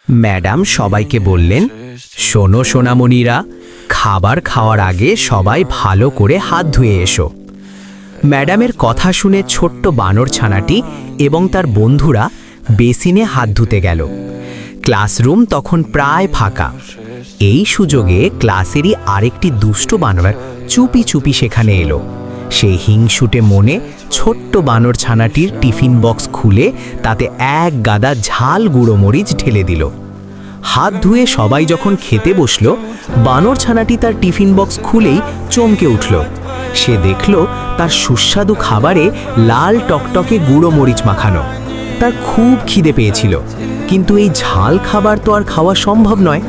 Madam সবাইকে বললেন, শোনো সোনামণিরা, খাবার খাওয়ার আগে সবাই ভালো করে হাত ধুয়ে এসো। ম্যাডামের কথা শুনে ছোট্ট বানর ছানাটি এবং তার বন্ধুরা বেসিনে হাত ধুতে গেল। ক্লাসরুম তখন প্রায় ফাঁকা। এই সুযোগে ক্লাসেরই আরেকটি দুষ্ট বানর চুপি চুপি সেখানে এলো। সে হিংসুটে মনে ছোট্ট বানর ছানাটির টিফিন বক্স খুলে তাতে এক গাদা ঝাল গুঁড়ো মরিচ ঢেলে দিল। হাত ধুয়ে সবাই যখন খেতে বসল, বানর ছানাটি তার টিফিন বক্স খুলেই চমকে উঠল। সে দেখল তার সুস্বাদু খাবারে লাল টকটকে গুঁড়ো মরিচ মাখানো। তার খুব খিদে পেয়েছিল, কিন্তু এই ঝাল খাবার তো আর খাওয়া সম্ভব নয়।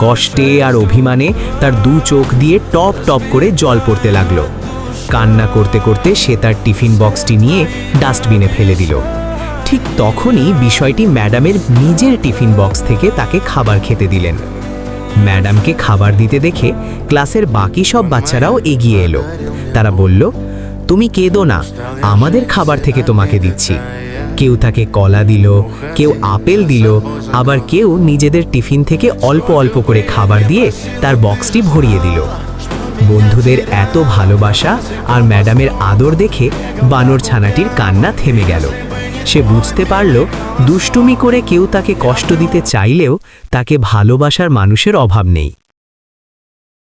কষ্টে আর অভিমানে তার দু চোখ দিয়ে টপ টপ করে জল পড়তে লাগলো। কান্না করতে করতে সে তার টিফিন বক্সটি নিয়ে ডাস্টবিনে ফেলে দিল। ঠিক তখনই বিষয়টি ম্যাডামের নিজের টিফিন বক্স থেকে তাকে খাবার খেতে দিলেন। ম্যাডামকে খাবার দিতে দেখে ক্লাসের বাকি সব বাচ্চারাও এগিয়ে এলো। তারা বলল, তুমি কেঁদো না, আমাদের খাবার থেকে তোমাকে দিচ্ছি। কেউ তাকে কলা দিল, কেউ আপেল দিল, আবার কেউ নিজেদের টিফিন থেকে অল্প অল্প করে খাবার দিয়ে তার বক্সটি ভরিয়ে দিল। বন্ধুদের এত ভালোবাসা আর ম্যাডামের আদর দেখে বানর ছানাটির কান্না থেমে গেল। সে বুঝতে পারল, দুষ্টুমি করে কেউ তাকে কষ্ট দিতে চাইলেও তাকে ভালোবাসার মানুষের অভাব নেই।